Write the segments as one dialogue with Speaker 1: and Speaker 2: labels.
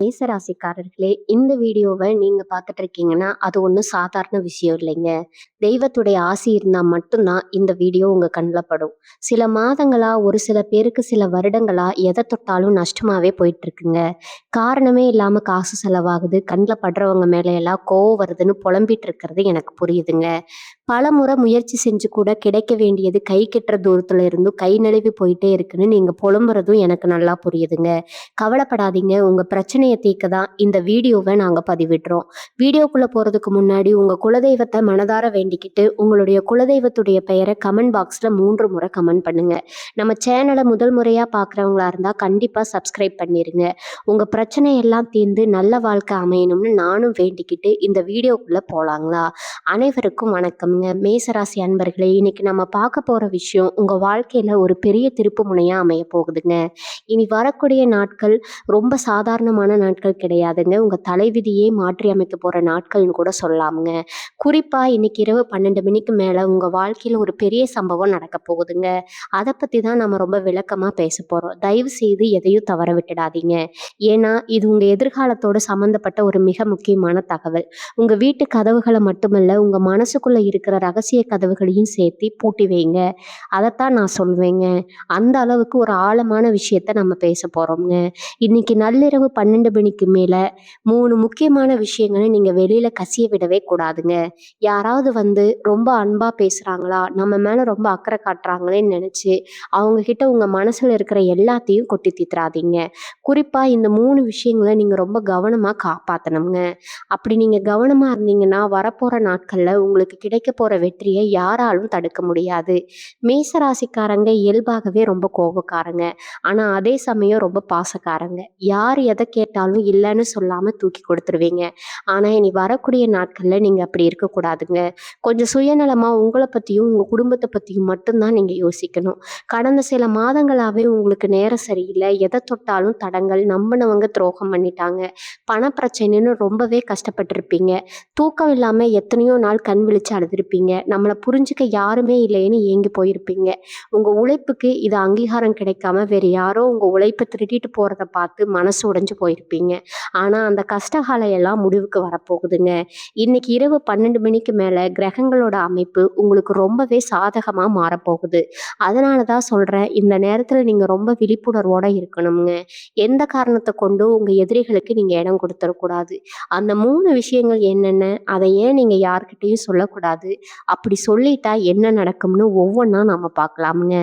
Speaker 1: மேசராசிக்காரர்களே, இந்த வீடியோவை நீங்க பார்த்துட்டு இருக்கீங்கன்னா அது ஒன்றும் சாதாரண விஷயம் இல்லைங்க. தெய்வத்துடைய ஆசி இருந்தால் மட்டும்தான் இந்த வீடியோ உங்கள் கண்ணில் படும். சில மாதங்களா, ஒரு சில பேருக்கு சில வருடங்களா எதை தொட்டாலும் நஷ்டமாகவே போயிட்டு இருக்குங்க. காரணமே இல்லாமல் காசு செலவாகுது, கண்ணில் படுறவங்க மேலே எல்லாம் கோவம் வருதுன்னு புலம்பிட்டு இருக்கிறது எனக்கு புரியுதுங்க. பல முறை முயற்சி செஞ்சு கூட கிடைக்க வேண்டியது கை கெட்டுற தூரத்துல இருந்தும் கை நழுவி போயிட்டே இருக்குன்னு நீங்க புலம்புறதும் எனக்கு நல்லா புரியுதுங்க. கவலைப்படாதீங்க, உங்க பிரச்சனையை தீர்க்க தான் இந்த வீடியோவை நாங்க பதிவிடுறோம். வீடியோக்குள்ள போறதுக்கு முன்னாடி உங்க குலதெய்வத்தை மனதார வேண்டிக்கிட்டு உங்களுடைய குலதெய்வத்துடைய பெயரை கமெண்ட் பாக்ஸ்ல 3 முறை கமெண்ட் பண்ணுங்க. நம்ம சேனலை முதல் முறையா பார்க்குறவங்களா இருந்தா கண்டிப்பா சப்ஸ்கிரைப் பண்ணிருங்க. உங்க பிரச்சனை எல்லாம் தீர்ந்து நல்ல வாழ்க்கை அமையணும்னு நானும் வேண்டிக்கிட்டு இந்த வீடியோக்குள்ள போலாங்களா? அனைவருக்கும் வணக்கம்ங்க. மேசராசி அன்பர்களே, இன்னைக்கு நம்ம பார்க்க போற விஷயம் உங்க வாழ்க்கையில ஒரு பெரிய திருப்பு முனையா அமைய போகுதுங்க. இனி வரக்கூடிய நாட்கள் ரொம்ப சாதாரணமான நாட்கள் கிடையாதுங்க. உங்க தலைவிதியே மாற்றி அமைக்க போற நாட்கள்னு கூட சொல்லலாமுங்க. குறிப்பா இன்னைக்கு இரவு 12 மணிக்கு மேல உங்க வாழ்க்கையில ஒரு பெரிய சம்பவம் நடக்க போகுதுங்க. அதை பத்தி தான் நம்ம ரொம்ப விளக்கமா பேச போறோம். தயவு செய்து எதையும் தவற விட்டுடாதீங்க. ஏன்னா இது உங்க எதிர்காலத்தோட சம்பந்தப்பட்ட ஒரு மிக முக்கியமான தகவல். உங்க வீட்டு கதவுகளை மட்டுமல்ல, உங்க மனசுக்குள்ள இருக்கிற ரகசிய கதவுகளையும் சேர்த்து பூட்டி வைங்க. அதைத்தான் நான் சொல்வேங்க. அந்த அளவுக்கு ஒரு ஆழமான விஷயத்த நம்ம பேச போறோம்ங்க. இன்னைக்கு நள்ளிரவு 12 மணிக்கு மேல 3 முக்கியமான விஷயங்களை நீங்க வெளியில கசிய விடவே கூடாதுங்க. யாராவது வந்து ரொம்ப அன்பா பேசுறாங்களா, நம்ம மேல ரொம்ப அக்கறை காட்டுறாங்களேன்னு நினைச்சு அவங்க கிட்ட உங்க மனசுல இருக்கிற எல்லாத்தையும் கொட்டி தீத்துறாதீங்க. குறிப்பா இந்த 3 விஷயங்களை நீங்க ரொம்ப கவனமா காப்பாத்தணுங்க. அப்படி நீங்க கவனமா இருந்தீங்கன்னா வரப்போற நாட்கள்ல உங்களுக்கு கிடைக்க போற வெற்றியை யாராலும் தடுக்க முடியாது. மேசராசிக்காரங்க இயல்பாகவே ரொம்ப கோபக்காரங்க. ஆனா அதே சமயம் ரொம்ப பாசக்காரங்க. யார் எதை கேட்டாலும் இல்லைன்னு சொல்லாம தூக்கி கொடுத்துருவீங்க. ஆனா இனி வரக்கூடிய நாட்கள்ல நீங்க அப்படி இருக்கக்கூடாதுங்க. கொஞ்சம் சுயநலமா உங்களை பத்தியும் உங்க குடும்பத்தை பத்தியும் மட்டும்தான் நீங்க யோசிக்கணும். கடந்த சில மாதங்களாவே உங்களுக்கு நேரம் சரியில்லை, எதை தொட்டாலும் தடங்கள், நம்பினவங்க துரோகம் பண்ணிட்டாங்க, பணப்பிரச்சனைன்னு ரொம்பவே கஷ்டப்பட்டிருப்பீங்க. தூக்கம் இல்லாம எத்தனையோ நாள் கண் விழிச்சு அழுதுருப்பீங்க. நம்மளை புரிஞ்சுக்க யாருமே இல்லைன்னு ஏங்கி போயிருப்பீங்க. உங்க உழைப்புக்கு இது அங்கீகாரம் கிடைக்காம வேற யாரோ உங்க உழைப்பை திருட்டிட்டு போறதை பார்த்து மனசு உடைஞ்சு போயிருப்பீங்க. ஆனா அந்த கஷ்டகாலம் எல்லாம் முடிவுக்கு வரப்போகுதுங்க. இன்னைக்கு இரவு 12 மணிக்கு மேல கிரகங்களோட அமைப்பு உங்களுக்கு ரொம்பவே சாதகமா மாறப்போகுது. அதனாலதான் சொல்றேன், இந்த நேரத்துல நீங்க ரொம்ப விழிப்புணர்வோட இருக்கணுங்க. எந்த காரணத்தை கொண்டும் உங்க எதிரிகளுக்கு நீங்க இடம் கொடுத்துடக்கூடாது. அந்த 3 விஷயங்கள் என்னென்ன, அதை ஏன் நீங்க யார்கிட்டயும் சொல்லக்கூடாது, அப்படி சொல்லிட்டா என்ன நடக்கும்னு ஒவ்வொன்றா நம்ம பார்க்கலாமுங்க.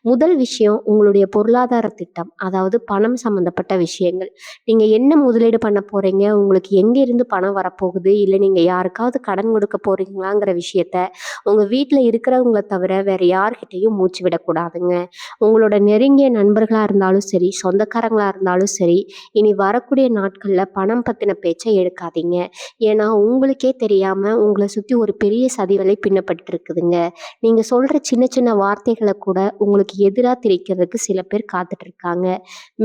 Speaker 1: முதல் விஷயம் உங்களுடைய பொருளாதார திட்டம், அதாவது பணம் சம்பந்தப்பட்ட விஷயங்கள். நீங்க என்ன முதலீடு பண்ண போறீங்க, உங்களுக்கு எங்கிருந்து பணம் வரப்போகுது, இல்லை நீங்க யாருக்காவது கடன் கொடுக்க போறீங்களாங்கிற விஷயத்த உங்க வீட்டில் இருக்கிறவங்களை தவிர வேற யார்கிட்டையும் மூச்சு விடக்கூடாதுங்க. உங்களோட நெருங்கிய நண்பர்களா இருந்தாலும் சரி, சொந்தக்காரங்களா இருந்தாலும் சரி, இனி வரக்கூடிய நாட்கள்ல பணம் பத்தின பேச்சை எடுக்காதீங்க. ஏன்னா உங்களுக்கே தெரியாம உங்களை சுத்தி ஒரு பெரிய சதிவலை பின்னப்பட்டு இருக்குதுங்க. நீங்க சொல்ற சின்ன சின்ன வார்த்தைகளை கூட உங்களுக்கு எதிராக திரிக்கிறதுக்கு சில பேர் காத்துட்டு இருக்காங்க.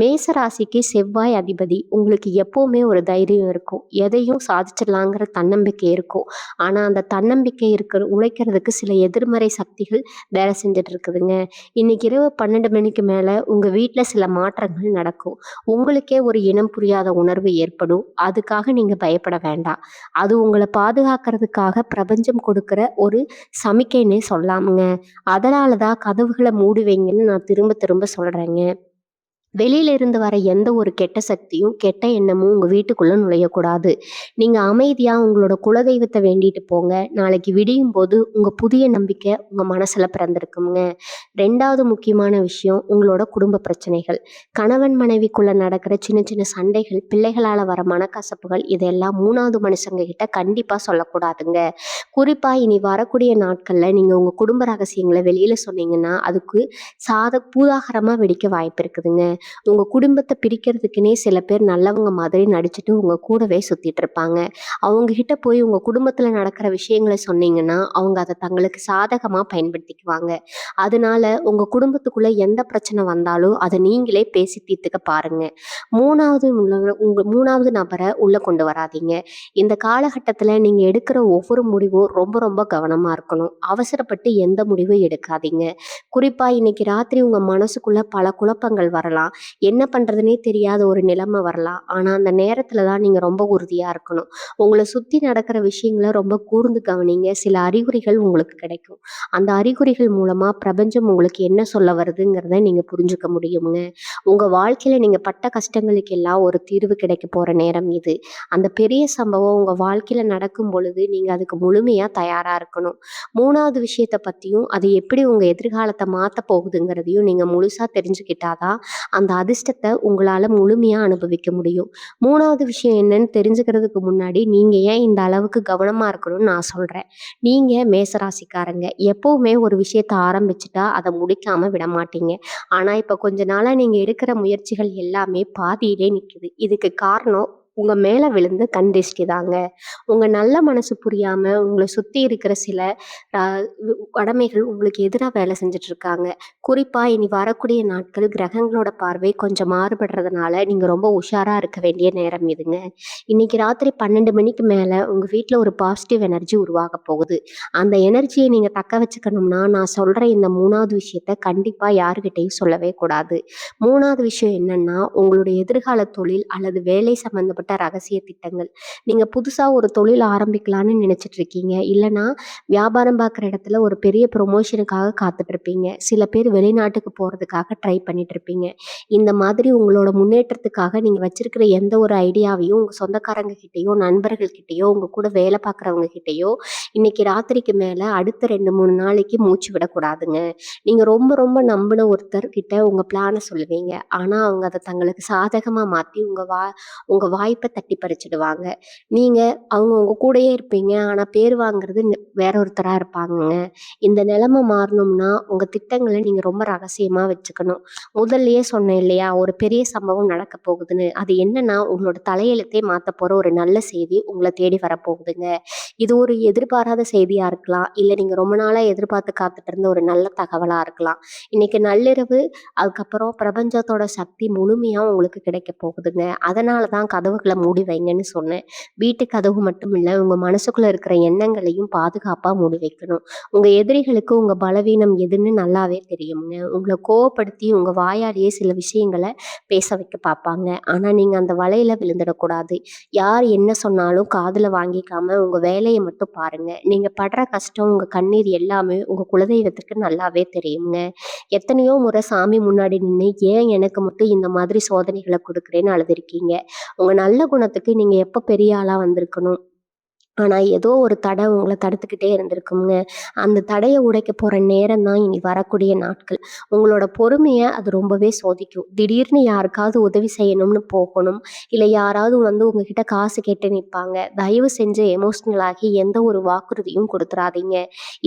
Speaker 1: மேச ராசிக்கு செவ்வாய் அதிபதி. உங்களுக்கு எப்பவுமே ஒரு தைரியம் இருக்கும், எதையும் சாதிச்சிடலாங்கிற தன்னம்பிக்கை இருக்கும். ஆனா அந்த தன்னம்பிக்கை உழைக்கிறதுக்கு சில எதிர்மறை சக்திகள் வேலை செஞ்சுட்டு இருக்குதுங்க. இன்னைக்கு இரவு 12 மணிக்கு மேல உங்க வீட்டுல சில மாற்றங்கள் நடக்கும். உங்களுக்கே ஒரு இனம் புரியாத உணர்வு ஏற்படும். அதுக்காக நீங்க பயப்பட வேண்டாம். அது உங்களை பாதுகாக்கிறதுக்காக பிரபஞ்சம் கொடுக்கிற ஒரு சமிக்கைன்னே சொல்லாமுங்க. அதனாலதான் கதவுகளை மூடுவீங்கன்னு நான் திரும்ப திரும்ப சொல்றேங்க. வெளியில இருந்து வர எந்த ஒரு கெட்ட சக்தியும் கெட்ட எண்ணமும் உங்க வீட்டுக்குள்ள நுழையக்கூடாது. நீங்க அமைதியா உங்களோட குலதெய்வத்தை வேண்டிட்டு போங்க. நாளைக்கு விடியும் போது உங்க புதிய நம்பிக்கை உங்க மனசுல பிறந்திருக்குங்க. 2வது முக்கியமான விஷயம் உங்களோட குடும்ப பிரச்சனைகள். கணவன் மனைவிக்குள்ள நடக்கிற சின்ன சின்ன சண்டைகள், பிள்ளைகளால வர மனக்கசப்புகள், இதெல்லாம் 3வது மனுஷங்க கிட்ட கண்டிப்பா சொல்லக்கூடாதுங்க. குறிப்பா இனி வரக்கூடிய நாட்கள்ல நீங்க உங்க குடும்ப ரகசியங்களை வெளியில சொன்னீங்கன்னா அதுக்கு பூதாகரமா வெடிக்க வாய்ப்பு இருக்குதுங்க. உங்க குடும்பத்தை பிரிக்கிறதுக்குன்னே சில பேர் நல்லவங்க மாதிரி நடிச்சுட்டு உங்க கூடவே சுத்திட்டு இருப்பாங்க. அவங்க கிட்ட போய் உங்க குடும்பத்துல நடக்கிற விஷயங்களை சொன்னீங்கன்னா அவங்க அதை தங்களுக்கு சாதகமா பயன்படுத்திக்குவாங்க. அதனால உங்க குடும்பத்துக்குள்ள எந்த பிரச்சனை வந்தாலும் அதை நீங்களே பேசி தீர்த்துக்க பாருங்க. 3வது நபரை உள்ள கொண்டு வராதீங்க. இந்த காலகட்டத்துல நீங்க எடுக்கிற ஒவ்வொரு முடிவும் ரொம்ப ரொம்ப கவனமா இருக்கணும். அவசரப்பட்டு எந்த முடிவும் எடுக்காதீங்க. குறிப்பா இன்னைக்கு ராத்திரி உங்க மனசுக்குள்ள பல குழப்பங்கள் வரலாம். என்ன பண்றதுன்னே தெரியாத ஒரு நிலைமை வரலாம். ஆனா அந்த நேரத்துல தான் நீங்க ரொம்ப உறுதியா இருக்கணும். உங்கள சுத்தி நடக்கிற விஷயங்கள ரொம்ப கூர்ந்து கவனிங்க. சில அறிகுறிகள் உங்களுக்கு கிடைக்கும். அந்த அறிகுறிகள் மூலமா பிரபஞ்சம் உங்களுக்கு என்ன சொல்ல வருதுங்கிறத நீங்க புரிஞ்சுக்க முடியுங்க. உங்க வாழ்க்கையில நீங்க பட்ட கஷ்டங்களுக்கெல்லாம் ஒரு தீர்வு கிடைக்க போற நேரம் இது. அந்த பெரிய சம்பவம் உங்க வாழ்க்கையில நடக்கும் பொழுது நீங்க அதுக்கு முழுமையா தயாரா இருக்கணும். 3வது விஷயத்த பத்தியும், அது எப்படி உங்க எதிர்காலத்த மாத்தப் போகுதுங்கிறதையும் நீங்க முழுசா தெரிஞ்சுக்கிட்டா தான், அந்த அதிர்ஷ்டத்த உங்களால முழுமையா அனுபவிக்க முடியும். 3வது விஷயம் என்னன்னு தெரிஞ்சுக்கிறதுக்கு முன்னாடி, நீங்க ஏன் இந்த அளவுக்கு கவனமா இருக்கணும்னு நான் சொல்றேன். நீங்க மேசராசிக்காரங்க. எப்பவுமே ஒரு விஷயத்த ஆரம்பிச்சுட்டா, அத முடிக்காம விடமாட்டீங்க. ஆனா, இப்ப கொஞ்ச நாளா நீங்க எடுக்கிற முயற்சிகள் எல்லாமே பாதியிலே நிக்குது. இதுக்கு காரணம் உங்க மேல விழுந்த கண் திருஷ்டி தாங்க. உங்க நல்ல மனசு புரியாம உங்கள சுத்தி இருக்கிற சில அ கடமைகள் உங்களுக்கு எதிரா வேலை செஞ்சுட்டு இருக்காங்க. குறிப்பா இனி வரக்கூடிய நாட்கள் கிரகங்களோட பார்வை கொஞ்சம் மாறுபடுறதுனால, நீங்க ரொம்ப உஷாரா இருக்க வேண்டிய நேரம் இதுங்க. இன்னைக்கு ராத்திரி 12 மணிக்கு மேல உங்க வீட்ல ஒரு பாசிட்டிவ் எனர்ஜி உருவாகப் போகுது. அந்த எனர்ஜிய நீங்க தக்க வச்சுக்கணும்னா, நான் சொல்ற இந்த 3வது விஷயத்த கண்டிப்பா யார்கிட்டயும் சொல்லவே கூடாது. 3வது விஷயம் என்னன்னா, உங்களுடைய எதிர்கால தொழில் அல்லது வேலை சம்பந்தப்பட்ட ரகசிய திட்டங்கள். நீங்க புதுசா ஒரு தொழில் ஆரம்பிக்கலான்னு நினைச்சிட்டு இருக்கீங்க. இல்லன்னா வியாபாரம் பார்க்குற இடத்துல ஒரு பெரிய ப்ரொமோஷனுக்காக காத்துட்டு இருப்பீங்க. சில பேர் வெளிநாட்டுக்கு போறதுக்காக ட்ரை பண்ணிட்டு இருப்பீங்க. இந்த மாதிரி உங்களோட முன்னேற்றத்துக்காக நீங்க வச்சிருக்கிற எந்த ஒரு ஐடியாவையும் உங்க சொந்தக்காரங்க கிட்டயோ, நண்பர்கள் கிட்டயோ, உங்க கூட வேலை பார்க்குறவங்க கிட்டயோ, இன்னைக்கு ராத்திரிக்கு மேல அடுத்த 2, 3 நாளைக்கு மூச்சு விடக்கூடாதுங்க. நீங்க ரொம்ப ரொம்ப நம்பின ஒருத்தர் கிட்ட உங்க பிளான சொல்லுவீங்க. ஆனா அவங்க அத தங்களுக்கு சாதகமா மாத்தி உங்க வாய்ப்ப தட்டி பறிச்சுடுவாங்க. நீங்க அவங்க உங்க கூடயே இருப்பீங்க. ஆனா பேர் வாங்குறது வேற ஒருத்தரா இருப்பாங்கங்க. இந்த நிலைமை மாறணும்னா, உங்க திட்டங்கள நீங்க ரொம்ப ரகசியமா வச்சுக்கணும். முதல்லயே சொன்னேன் இல்லையா? ஒரு பெரிய சம்பவம் நடக்க போகுதுன்னு. அது என்னன்னா, உங்களோட தலையெழுத்தே மாத்தப் போற ஒரு நல்ல செய்தி உங்கள தேடி வரப்போகுதுங்க. இது ஒரு எதிர்பாராத செய்தியா இருக்கலாம். இல்ல நீங்க ரொம்ப நாளா எதிர்பார்த்து காத்துட்டு இருந்த ஒரு நல்ல தகவலா இருக்கலாம். இன்னைக்கு நள்ளிரவு அதுக்கப்புறம் பிரபஞ்சத்தோட சக்தி முழுமையா உங்களுக்கு கிடைக்கப் போகுதுங்க. அதனால தான் கதவுகள மூடி வைங்கன்னு சொன்னேன். வீட்டு கதவு மட்டும் இல்ல, உங்க மனசுக்குள்ள இருக்கிற எண்ணங்களையும் பாதுகாப்பா மூடி வைக்கணும். உங்க எதிரிகளுக்கு உங்க பலவீனம் எதுன்னு நல்லாவே தெரியுங்க. உங்கள கோவப்படுத்தி உங்க வாயாலேயே சில விஷயங்கள பேச வைக்க பார்ப்பாங்க. ஆனா நீங்க அந்த வலையில விழுந்துடக்கூடாது. யார் என்ன சொன்னாலும் காதுல வாங்கிக்காம உங்க வேலைய மட்டும் பாருங்க. நீங்க படுற கஷ்டம், உங்க கண்ணீர் எல்லாமே உங்க குலதெய்வத்துக்கு நல்லாவே தெரியுங்க. எத்தனையோ முறை சாமி முன்னாடி நின்னு, ஏன் எனக்கு மட்டும் இந்த மாதிரி சோதனைகள குடுக்குறேன்னு அழுதுருக்கீங்க. உங்க நல்ல குணத்துக்கு நீங்க எப்ப பெரிய ஆளா வந்திருக்கணும். ஆனா, ஏதோ ஒரு தடை உங்கள தடுத்துக்கிட்டே இருந்திருக்குங்க. அந்த தடைய உடைக்கப் போற நேரம் தான் இனி வரக்கூடிய நாட்கள். உங்களோட பொறுமைய அது ரொம்பவே சோதிக்கும். திடீர்னு யாருக்காவது உதவி செய்யணும்னு போகணும். இல்ல யாராவது வந்து உங்ககிட்ட காசு கேட்டு நிப்பாங்க. தயவு செஞ்சு எமோஷனல் ஆகி எந்த ஒரு வாக்குறுதியும் குடுத்துறாதீங்க.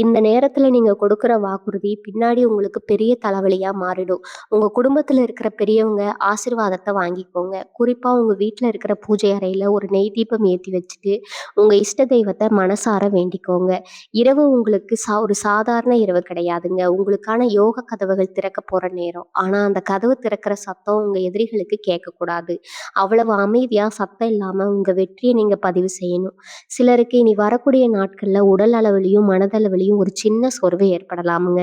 Speaker 1: இந்த நேரத்துல நீங்க கொடுக்குற வாக்குறுதி பின்னாடி உங்களுக்கு பெரிய தலைவலியா மாறிடும். உங்க குடும்பத்துல இருக்கிற பெரியவங்க ஆசீர்வாதத்த வாங்கிக்கோங்க. குறிப்பா உங்க வீட்ல இருக்கிற பூஜை அறையில ஒரு நெய் தீபம் ஏத்தி வச்சுட்டு, உங்க இஷ்ட தெய்வத்த மனசார வேண்டிக்கோங்க. இரவு உங்களுக்கு ஒரு சாதாரண இரவு கிடையாதுங்க. உங்களுக்கான யோக கதவுகள் திறக்க போற நேரம். ஆனா அந்த கதவு திறக்கிற சத்தம் உங்க எதிரிகளுக்கு கேட்கக்கூடாது. அவ்வளவு அமைதியா சத்தம் இல்லாம உங்க வெற்றிய நீங்க பதிவு செய்யணும். சிலருக்கு இனி வரக்கூடிய நாட்கள்ல உடல் அளவிலயும், மனதளவிலயும் ஒரு சின்ன சோர்வு ஏற்படலாமுங்க.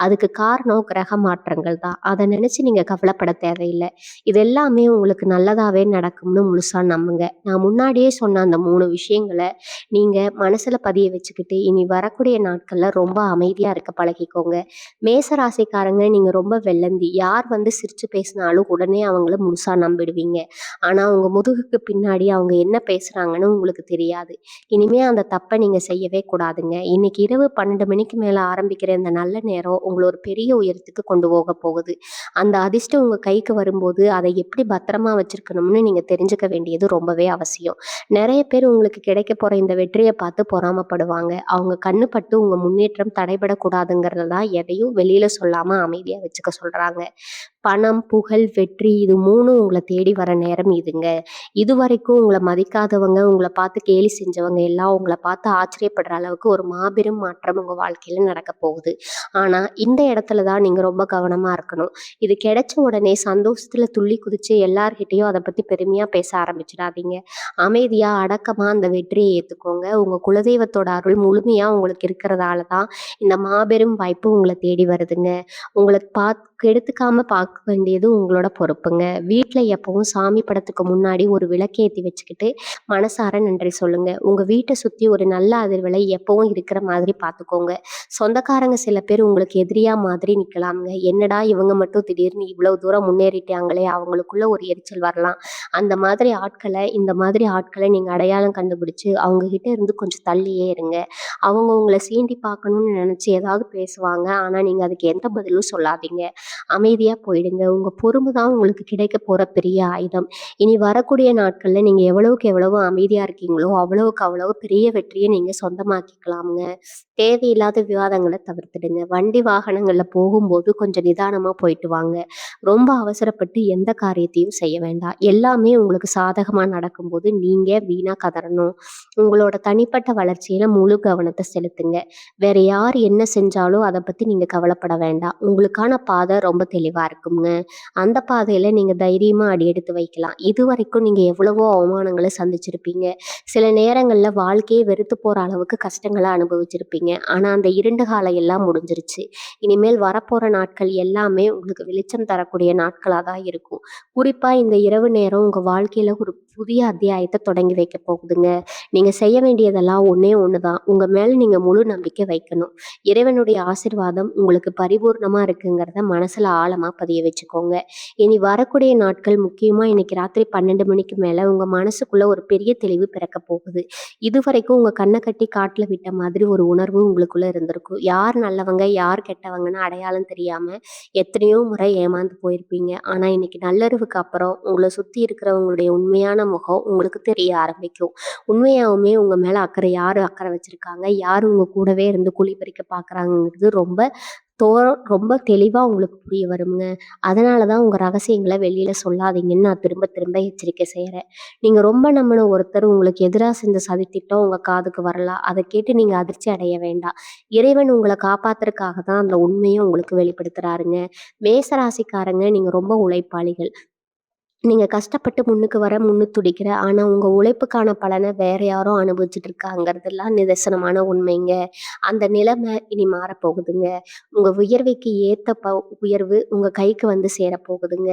Speaker 1: அதுக்கு காரணம் கிரக மாற்றங்கள் தான். அத நினைச்சு நீங்க கவலைப்பட தேவையில்ல. இது எல்லாமே உங்களுக்கு நல்லதாவே நடக்கும்னு முழுசா நம்புங்க. நான் முன்னாடியே சொன்ன அந்த 3 விஷயங்கள நீங்க மனசுல பதிய வச்சுக்கிட்டு, இனி வரக்கூடிய நாட்கள்ல ரொம்ப அமைதியா இருக்க பழகிக்கோங்க. மேச ராசிக்காரங்க நீங்க ரொம்ப வெள்ளந்தி. யார் வந்து சிரிச்சு பேசினாலும் உடனே அவங்கள முழுசா நம்பிடுவீங்க. ஆனா உங்க முதுகுக்கு பின்னாடி அவங்க என்ன பேசுறாங்கன்னு உங்களுக்கு தெரியாது. இனிமே அந்த தப்ப நீங்க செய்யவே கூடாதுங்க. இன்னைக்கு இரவு 12 மணிக்கு மேல ஆரம்பிக்கிற இந்த நல்ல நேரம் உங்கள ஒரு பெரிய உயரத்துக்கு கொண்டு போகப் போகுது. அந்த அதிர்ஷ்டம் உங்க கைக்கு வரும்போது, அதை எப்படி பத்திரமா வச்சிருக்கணும்னு நீங்க தெரிஞ்சுக்க வேண்டியது ரொம்பவே அவசியம். நெறைய பேர் உங்களுக்கு கிடைக்கப் போற இந்த வெற்றிய பார்த்து பொறாமப்படுவாங்க. அவங்க கண்ணு பட்டு உங்க முன்னேற்றம் தடைபடக்கூடாதுங்கிறதுல தான் எதையும் வெளியில சொல்லாம அமைதியா வச்சுக்க சொல்றாங்க. பணம், புகழ், வெற்றி இது 3ம் உங்கள தேடி வர நேரம் இதுங்க. இதுவரைக்கும் உங்கள மதிக்காதவங்க, உங்கள பார்த்து கேலி செஞ்சவங்க எல்லாம் உங்கள பார்த்து ஆச்சரியப்படுற அளவுக்கு ஒரு மாபெரும் மாற்றம் உங்க வாழ்க்கையில நடக்கப் போகுது. ஆனா, இந்த இடத்துல தான் நீங்க ரொம்ப கவனமா இருக்கணும். இது கிடைச்ச உடனே சந்தோஷத்துல துள்ளி குதிச்சு எல்லார்கிட்டயும் அத பத்தி பெருமையா பேச ஆரம்பிச்சிடாதீங்க. அமைதியா, அடக்கமா அந்த வெற்றிய ஏத்துக்கோங்க. உங்க குலதெய்வத்தோட அருள் முழுமையா உங்களுக்கு இருக்கிறதால தான் இந்த மாபெரும் வாய்ப்பு உங்கள தேடி வருதுங்க. உங்கள கெடுத்துக்காம பார்க்க வேண்டியது உங்களோட பொறுப்புங்க. வீட்ல எப்பவும் சாமி படத்துக்கு முன்னாடி ஒரு விளக்கேத்தி வச்சுக்கிட்டு மனசார நன்றி சொல்லுங்க. உங்க வீட்ட சுத்தி ஒரு நல்ல அதிர்வலை எப்பவும் இருக்கிற மாதிரி பார்த்துக்கோங்க. சொந்தக்காரங்க சில பேர் உங்களுக்கு எதிரியா மாதிரி நிக்கலாம்ங்க. என்னடா இவங்க மட்டும் திடீர்னு இவ்வளவு தூரம் முன்னேறிட்டாங்களே! அவங்களுக்குள்ள ஒரு எரிச்சல் வரலாம். இந்த மாதிரி ஆட்கள நீங்க அடையாளம் கண்டுபிடிச்சு, அவங்க கிட்ட இருந்து கொஞ்சம் தள்ளியே இருங்க. அவங்க உங்கள சீண்டி பார்க்கணும்னு நெனச்சு ஏதாவது பேசுவாங்க. ஆனா, நீங்க அதுக்கு எந்த பதிலும் சொல்லாதீங்க. அமைதியா போயிடுங்க. உங்க பொறுமை தான் உங்களுக்கு கிடைக்கப் போற பெரிய ஆயுதம். இனி வரக்கூடிய நாட்கள்ல நீங்க எவ்வளவுக்கு எவ்வளவு அமைதியா இருக்கீங்களோ, அவ்வளவுக்கு அவ்வளவு பெரிய வெற்றிய நீங்க சொந்தமாக்கிக்கலாம்ங்க. தேவையில்லாத விவாதங்கள தவிர்த்துடுங்க. வண்டி வாகனங்கள்ல போகும்போது கொஞ்சம் நிதானமா போயிட்டு வாங்க. ரொம்ப அவசரப்பட்டு எந்த காரியத்தையும் செய்ய வேண்டாம். எல்லாமே உங்களுக்கு சாதகமா நடக்கும்போது நீங்க வீணா கதறணும். உங்களோட தனிப்பட்ட வளர்ச்சியில முழு கவனத்த செலுத்துங்க. வேற யார் என்ன செஞ்சாலும் அத பத்தி நீங்க கவலைப்பட வேண்டாம். உங்களுக்கான பாதை ரொம்ப தெளிவா இருக்குங்க. அந்த பாதையில நீங்க தைரியமா அடி எடுத்து வைக்கலாம். இதுவரைக்கும் நீங்க எவ்வளவோ அவமானங்கள சந்திச்சிருப்பீங்க. சில நேரங்கள்ல வாழ்க்கையே வெறுத்து போற அளவுக்கு கஷ்டங்கள அனுபவிச்சிருப்பீங்க. ஆனா அந்த இருண்ட காலம் எல்லாம் முடிஞ்சிருச்சு. இனிமேல் வரப்போற நாட்கள் எல்லாமே உங்களுக்கு வெளிச்சம் தரக்கூடிய நாட்களா தான் இருக்கும். குறிப்பா இந்த இரவு நேரம் உங்க வாழ்க்கையில ஒரு புதிய அத்தியாயத்த தொடங்கி வைக்க போகுதுங்க. நீங்க செய்ய வேண்டியதெல்லாம் ஒண்ணே ஒண்ணுதான். உங்க மேல நீங்க முழு நம்பிக்கை வைக்கணும். இறைவனுடைய ஆசீர்வாதம் உங்களுக்கு பரிபூர்ணமா இருக்குங்கிறத மனசுல ஆழமா பதிய வச்சுக்கோங்க. இனி வரக்கூடிய நாட்கள் முக்கியமா இன்னைக்கு ராத்திரி 12 மணிக்கு மேல உங்க மனசுக்குள்ள ஒரு பெரிய தெளிவு பிறக்கப் போகுது. இதுவரைக்கும் உங்க கண்ண கட்டி காட்டுல விட்ட மாதிரி ஒரு உணர்வு உங்களுக்குள்ள இருந்திருக்கும். யார் நல்லவங்க, யார் கெட்டவங்கன்னு அடையாளம் தெரியாம எத்தனையோ முறை ஏமாந்து போயிருப்பீங்க. ஆனா இன்னைக்கு நள்ளறிவுக்கு அப்புறம் உங்கள சுத்தி இருக்கிறவங்களுடைய உண்மையான முகம் உங்களுக்கு தெரிய ஆரம்பிக்கும். உண்மையாவுமே உங்க மேல யாரு அக்கறை வச்சிருக்காங்க, யாரு உங்க கூடவே இருந்து குழி பறிக்க பார்க்குறாங்கங்கிறது தோ ரொம்ப தெளிவா உங்களுக்கு புரிய வருங்க. அதனால தான் உங்க ரகசியங்கள வெளியில சொல்லாதீங்கன்னு நான் திரும்ப திரும்ப எச்சரிக்கை செய்றேன். நீங்க ரொம்ப நம்பின ஒருத்தர் உங்களுக்கு எதிரா செஞ்ச சதித்திட்டம் உங்க காதுக்கு வரலாம். அத கேட்டு நீங்க அதிர்ச்சி அடைய வேண்டாம். இறைவன் உங்கள காப்பாத்துறதுக்காக தான் அந்த உண்மைய உங்களுக்கு வெளிப்படுத்துறாருங்க. மேச ராசிக்காரங்க நீங்க ரொம்ப உழைப்பாளிகள். நீங்க கஷ்டப்பட்டு முன்னுக்கு வர துடிக்கிற. ஆனா, உங்க உழைப்புக்கான பலன வேற யாரோ அனுபவிச்சுட்டு இருக்காங்கிறதெல்லாம் நிதர்சனமான உண்மைங்க. அந்த நிலைமை இனி மாறப்போகுதுங்க. உங்க உயர்வுக்கு ஏத்த உயர்வு உங்க கைக்கு வந்து சேரப்போகுதுங்க.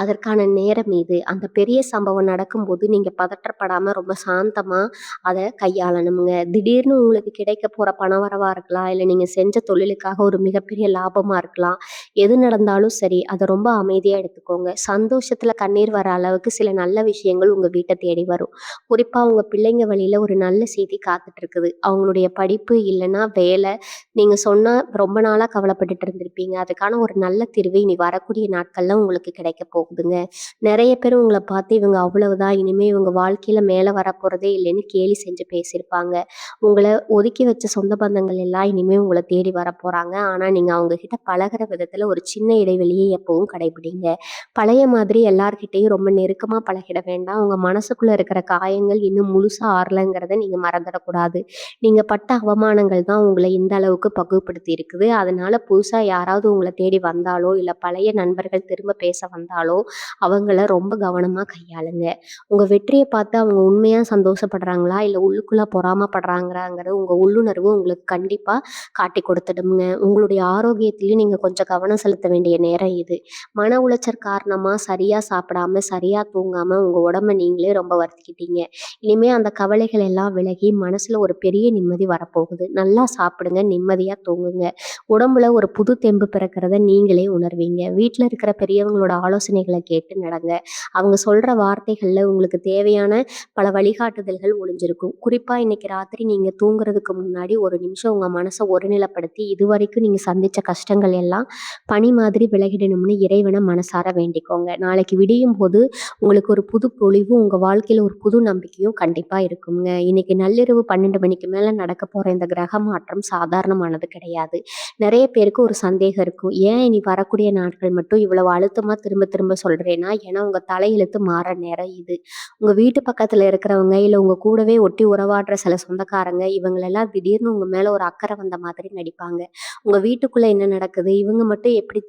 Speaker 1: அதற்கான நேரம் இது. அந்த பெரிய சம்பவம் நடக்கும்போது நீங்க பதற்றப்படாம ரொம்ப சாந்தமா அத கையாளணும்ங்க. திடீர்னு உங்களுக்கு கிடைக்க போற பணவரவா இருக்கலாம், இல்ல நீங்க செஞ்ச தொழிலுக்காக ஒரு மிகப்பெரிய லாபமா இருக்கலாம். எது நடந்தாலும் சரி, அத ரொம்ப அமைதியா எடுத்துக்கோங்க. சந்தோஷத்துல கண்ணீர் வர அளவுக்கு சில நல்ல விஷயங்கள் உங்க வீட்ட தேடி வரும். குறிப்பா உங்க பிள்ளைங்க வழியில ஒரு நல்ல செய்தி காத்துட்டு இருக்குது. அவங்களுடைய படிப்பு இல்லன்னா வேலை, நீங்க சொன்னா ரொம்ப நாளா கவலைப்பட்டுட்டு இருந்திருப்பீங்க. அதுக்கான ஒரு நல்ல தீர்வு இனி வரக்கூடிய நாட்கள்ல உங்களுக்கு கிடைக்க போகுதுங்க. நெறைய பேர் உங்கள பார்த்து இவங்க அவ்வளவுதான், இனிமே இவங்க வாழ்க்கையில மேல வரப்போறதே இல்லைன்னு கேலி செஞ்சு பேசியிருப்பாங்க. உங்கள ஒதுக்கி வச்ச சொந்த பந்தங்கள் எல்லாம் இனிமே உங்கள தேடி வரப்போறாங்க. ஆனா நீங்க அவங்க கிட்ட பழகுற விதத்துல ஒரு சின்ன இடைவெளியை எப்பவும் கடைபிடிங்க. பழைய மாதிரி எல்லார்கிட்டயும் ரொம்ப நெருக்கமா பழகிட வேண்டாம். உங்க மனசுக்குள்ள இருக்கிற காயங்கள் இன்னும் முழுசா ஆறலங்கிறத நீங்க மறந்துடக்கூடாது. நீங்க பட்ட அவமானங்கள் தான் உங்கள இந்த அளவுக்கு பக்குவப்படுத்தி இருக்குது. அதனால புதுசா யாராவது உங்கள தேடி வந்தாலோ, இல்ல பழைய நண்பர்கள் திரும்ப பேச வந்தாலோ, அவங்கள ரொம்ப கவனமா கையாளுங்க. உங்க வெற்றிய பார்த்து அவங்க உண்மையா சந்தோஷப்படுறாங்களா, இல்ல உள்ளுக்குள்ள பொறாமப்படுறாங்கறாங்கிறது உங்க உள்ளுணர்வு உங்களுக்கு கண்டிப்பா காட்டிக் கொடுத்துடும்ங்க. உங்களுடைய ஆரோக்கியத்திலயும் நீங்க கொஞ்சம் கவனம் செலுத்த வேண்டிய நேரம் இது. மன உளைச்சல் காரணமா சரியா சாப்பிடாம, சரியா தூங்காம உங்க உடம்ப நீங்களே ரொம்ப வருத்திக்கிட்டீங்க. இனிமே அந்த கவலைகள் எல்லாம் விலகி மனசுல ஒரு பெரிய நிம்மதி வரப்போகுது. நல்லா சாப்பிடுங்க, நிம்மதியா தூங்குங்க. உடம்புல ஒரு புது தெம்பு பிறக்கிறத நீங்களே உணர்வீங்க. வீட்ல இருக்கிற பெரியவங்களோட ஆலோசனைகள கேட்டு நடங்க. அவங்க சொல்ற வார்த்தைகள்ல உங்களுக்கு தேவையான பல வழிகாட்டுதல்கள் ஒளிஞ்சிருக்கும். குறிப்பா இன்னைக்கு ராத்திரி நீங்க தூங்குறதுக்கு முன்னாடி ஒரு நிமிஷம் உங்க மனச ஒருநிலைப்படுத்தி, இதுவரைக்கும் நீங்க சந்திச்ச கஷ்டங்கள் எல்லாம் பனி மாதிரி விலகிடணும்னு இறைவன மனசார வேண்டிக்கோங்க. நாளைக்கு விடியும்போது உங்களுக்கு ஒரு புது பொலிவு, உங்க வாழ்க்கையில ஒரு புது நம்பிக்கையும் கண்டிப்பா இருக்குங்க. இன்னைக்கு நள்ளிரவு 12 மணிக்கு மேல நடக்க போற இந்த கிரக மாற்றம் சாதாரணமானது கிடையாது. நெறைய பேருக்கு ஒரு சந்தேகம் இருக்கும். ஏன் இனி வரக்கூடிய நாட்கள் மட்டும் இவ்வளவு அழுத்தமா திரும்ப திரும்ப சொல்றேன்னா, ஏன்னா உங்க தலையெழுத்து மாற நேரம் இது. உங்க வீட்டு பக்கத்துல இருக்கிறவங்க, இல்ல உங்க கூடவே ஒட்டி உறவாடுற சில சொந்தக்காரங்க, இவங்களெல்லாம் திடீர்னு உங்க மேல ஒரு அக்கறை வந்த மாதிரி நடிப்பாங்க. உங்க வீட்டுக்குள்ள என்ன நடக்குது, இவங்க மட்டும் எப்படி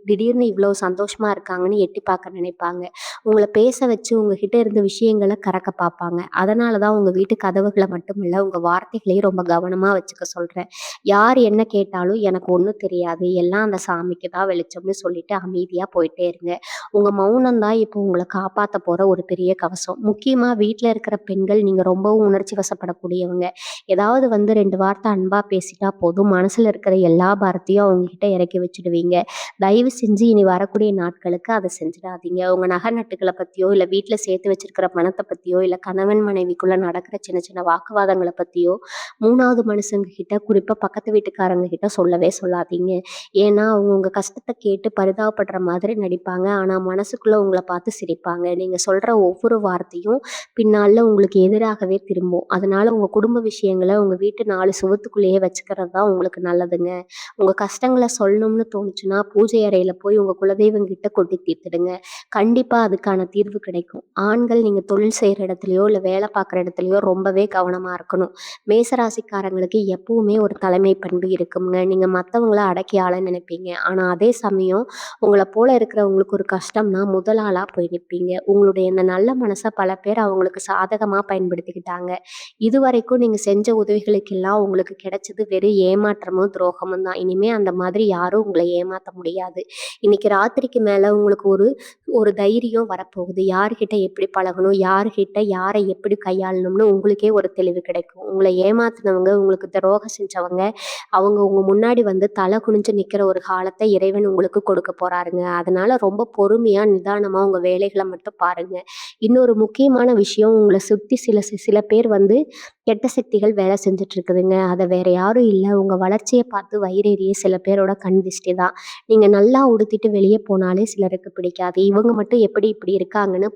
Speaker 1: திடீர்னு இவ்வளவு சந்தோஷமா இருக்காங்கன்னு எட்டி பார்க்க நினைப்பாங்க. நினைப்பாங்க. உங்கள பேச வச்சு உங்ககிட்ட இருந்த விஷயங்கள கறக்க பார்ப்பாங்க. அதனால தான் உங்க வீட்டு கதவுகள மட்டும் இல்ல, உங்க வார்த்தைகளையும் ரொம்ப கவனமா வச்சுக்க சொல்றேன். யார் என்ன கேட்டாலும் எனக்கு ஒண்ணும் தெரியாது. எல்லாம் அந்த சாமிக்கு தான் வெளிச்சம்னு சொல்லிட்டு அமைதியா போயிட்டே இருங்க. உங்க மௌனம் தான் இப்போ உங்கள காப்பாத்த போற ஒரு பெரிய கவசம். முக்கியமா வீட்ல இருக்கிற பெண்கள் நீங்க ரொம்பவும் உணர்ச்சி வசப்படக்கூடியவங்க. ஏதாவது 2 வார்த்தை அன்பா பேசிட்டா போதும், மனசுல இருக்கிற எல்லா பாரத்தையும் அவங்க கிட்ட இறக்கி வச்சுடுவீங்க. தயவு செஞ்சு இனி வரக்கூடிய நாட்களுக்கு அத செஞ்சுடாதீங்க. உங்க நகை நட்டுகள பத்தியோ, இல்ல வீட்ல சேர்த்து வச்சிருக்கிற பணத்த பத்தியோ, இல்ல கணவன் மனைவிக்குள்ள நடக்கிற சின்ன சின்ன வாக்குவாதங்கள பத்தியோ 3வது மனுஷங்க கிட்ட, குறிப்பா பக்கத்து வீட்டுக்காரங்க கிட்ட சொல்லவே சொல்லாதீங்க. ஏன்னா, அவங்க உங்க கஷ்டத்த கேட்டு பரிதாபப்படுற மாதிரி நடிப்பாங்க. ஆனா, மனசுக்குள்ள உங்கள பார்த்து சிரிப்பாங்க. நீங்க சொல்ற ஒவ்வொரு வார்த்தையும் பின்னால உங்களுக்கு எதிராகவே திரும்பும். அதனால உங்க குடும்ப விஷயங்கள உங்க வீட்டு 4 சுவத்துக்குள்ளேயே வச்சுக்கிறது தான் உங்களுக்கு நல்லதுங்க. உங்க கஷ்டங்கள சொல்லணும்னு தோணுச்சுன்னா, பூஜை அறையில போய் உங்க குலதெய்வம் கிட்ட கொட்டி தீர்த்துடுங்க. கண்டிப்பா அதுக்கான தீர்வு கிடைக்கும். ஆண்கள் நீங்க தொழில் செய்ற இடத்துலயோ, இல்ல வேலை பார்க்குற இடத்துலயோ ரொம்பவே கவனமா இருக்கணும். மேசராசிக்காரங்களுக்கு எப்பவுமே ஒரு தலைமை பண்பு இருக்குங்க. நீங்க மத்தவங்கள அடக்கி ஆள நினைப்பீங்க. ஆனா அதே சமயம் உங்கள போல இருக்கிறவங்களுக்கு ஒரு கஷ்டம்னா முதல் ஆளா போய் நிப்பீங்க. உங்களுடைய இந்த நல்ல மனச பல பேர் அவங்களுக்கு சாதகமா பயன்படுத்திக்கிட்டாங்க. இதுவரைக்கும் நீங்க செஞ்ச உதவிகளுக்கெல்லாம் உங்களுக்கு கிடைச்சது வெறும் ஏமாற்றமும், துரோகமும் தான். இனிமே அந்த மாதிரி யாரும் உங்கள ஏமாத்த முடியாது. இன்னைக்கு ராத்திரிக்கு மேல உங்களுக்கு ஒரு ஒரு தைரியம் வரப்போகுது. யார்கிட்ட எப்படி பழகணும், யார்கிட்ட யாரை எப்படி கையாளணும்னு உங்களுக்கே ஒரு தெளிவு கிடைக்கும். உங்கள ஏமாத்துனவங்க, உங்களுக்கு துரோகம் செஞ்சவங்க, அவங்க உங்க முன்னாடி தலை குனிஞ்சு நிக்கிற ஒரு காலத்த இறைவன் உங்களுக்கு கொடுக்க போறாருங்க. அதனால ரொம்ப பொறுமையா, நிதானமா உங்க வேலைகள மட்டும் பாருங்க. இன்னொரு முக்கியமான விஷயம், உங்கள சுத்தி சில சில பேர் கெட்ட சக்திகள் வேலை செஞ்சுட்டு இருக்குதுங்க. அத வேற யாரும் இல்ல, உங்க வளர்ச்சிய பார்த்து வயிறெறிய சில பேரோட கண் திஷ்டி தான். நீங்க நல்லா உடுத்திட்டு வெளிய போனாலே சிலருக்கு பிடிக்காது. இவங்க மட்டும் எப்படி இப்படி இருக்காங்கன்னு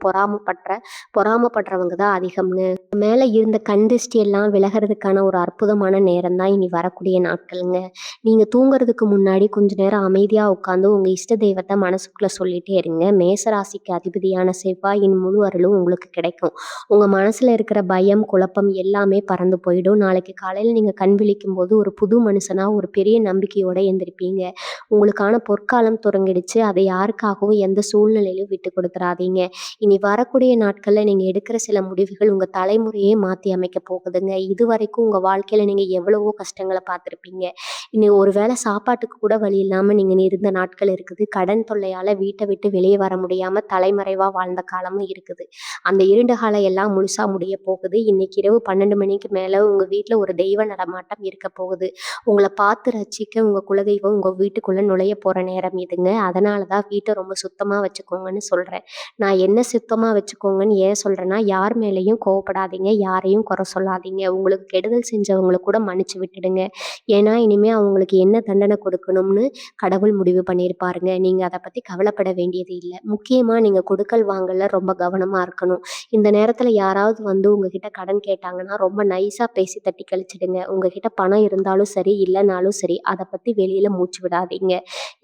Speaker 1: பொறாமப்படுறவங்க தான் அதிகம்ங்க. மேல இருந்த கண் திஷ்டி எல்லாம் விலகுறதுக்கான ஒரு அற்புதமான நேரம் தான் இனி வரக்கூடிய நாட்களுங்க. நீங்க தூங்குறதுக்கு முன்னாடி கொஞ்ச நேரம் அமைதியா உட்காந்து உங்க இஷ்ட தெய்வத்த மனசுக்குள்ள சொல்லிட்டே இருங்க. மேசராசிக்கு அதிபதியான செவ்வாயின் முழு அருளும் உங்களுக்கு கிடைக்கும். உங்க மனசுல இருக்கிற பயம், குழப்பம் எல்லாமே பறந்து போயிடும். நாளைக்கு காலையில நீங்க கண் விழிக்கும்போது ஒரு புது மனுஷனா ஒரு பெரிய நம்பிக்கையோட எந்திரிப்பீங்க. உங்களுக்கான பொற்காலம் தொடங்கிடுச்சு. அதை யாருக்காகவும் எந்த சூழ்நிலையிலும் விட்டு கொடுத்துறாதீங்க. இனி வரக்கூடிய நாட்கள்ல நீங்க எடுக்கிற சில முடிவுகள் உங்க தலைமுறையே மாத்தி அமைக்க போகுதுங்க. இதுவரைக்கும் உங்க வாழ்க்கையில நீங்க எவ்வளவோ கஷ்டங்கள பார்த்திருப்பீங்க. இனி ஒருவேளை சாப்பாட்டுக்கு கூட வழி இல்லாம நீங்க இருந்த நாட்கள் இருக்குது. கடன் தொல்லையால வீட்டை விட்டு வெளியே வர முடியாம தலைமறைவா வாழ்ந்த காலமும் இருக்குது. அந்த இருண்ட காலம் எல்லாம் முழுசா முடிய போகுது. இன்னைக்கு இரவு 12 மணிக்கு மேல உங்க வீட்ல ஒரு தெய்வ நடமாட்டம் இருக்க போகுது. உங்கள பார்த்து ரசிக்க உங்க குலதெய்வம் உங்க வீட்டுக்குள்ள நுழைய போற நேரம் இதுங்க. அதனால தான் வீட்டை ரொம்ப சுத்தமா வச்சுக்கோங்கன்னு சொல்றேன். நான் என்ன சுத்தமா வச்சுக்கோங்கன்னு ஏன் சொல்றேன்னா, யார் மேலேயும் கோவப்படாதீங்க, யாரையும் குறை சொல்லாதீங்க. உங்களுக்கு கெடுதல் செஞ்சவங்கள கூட மன்னிச்சு விட்டுடுங்க. ஏன்னா இனிமே அவங்களுக்கு என்ன தண்டனை கொடுக்கணும்னு கடவுள் முடிவு பண்ணியிருப்பாருங்க. நீங்க அதை பத்தி கவலைப்பட வேண்டியது இல்லை. முக்கியமா நீங்க கொடுக்கல் வாங்கல ரொம்ப கவனமா இருக்கணும். இந்த நேரத்துல யாராவது உங்ககிட்ட கடன் கேட்டாங்கன்னா ரொம்ப நைஸா பேசி தட்டி கழிச்சிடுங்க. உங்ககிட்ட பணம் இருந்தாலும் சரி, இல்லைனாலும் சரி, அதை பத்தி வெளியில மூச்சு விடாதீங்க.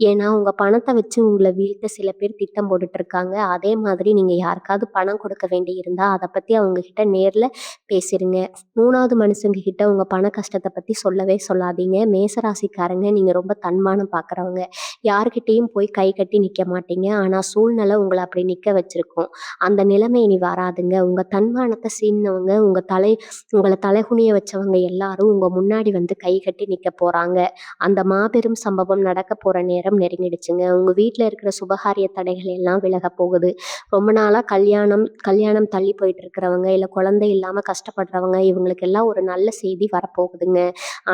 Speaker 1: ஏன்னா உங்க பணத்தை வச்சு உங்களை வீழ்த்த சில பேர் திட்டம் போட்டுட்டு இருக்காங்க. அதே மாதிரி நீங்க யாருக்காவது பணம் கொடுக்க வேண்டி இருந்தா அதை பத்தி அவங்க கிட்ட நேர்ல பேசிருங்க. 3வது மனுஷங்க கிட்ட உங்க பண கஷ்டத்தை பத்தி சொல்லவே சொல்லாதீங்க. மேசராசிக்காரங்க நீங்க ரொம்ப தன்மானம் பார்க்குறவங்க. யார்கிட்டயும் போய் கை கட்டி நிற்க மாட்டீங்க. ஆனா சூழ்நிலை உங்களை அப்படி நிற்க வச்சிருக்கும். அந்த நிலைமை இனி வராதுங்க. உங்க தன்மானத்தை சீன்னவங்க, உங்களை தலைகுனிய வச்சவங்க எல்லாரும் உங்க முன்னாடி கை கட்டி நிற்க போறாங்க. அந்த மாபெரும் சம்பவம் நடக்க போற நேரம் நெருங்கிடுச்சுங்க. உங்க வீட்டில் இருக்கிற சுபகாரிய தடைகள் எல்லாம் விலக போகுது. ரொம்ப நாளா கல்யாணம் தள்ளி போயிட்டு இருக்கிறவங்க, இல்லை குழந்தை இல்லாம கஷ்டப்படுறவங்க, இவங்களுக்கெல்லாம் ஒரு நல்ல செய்தி வரப்போகுதுங்க.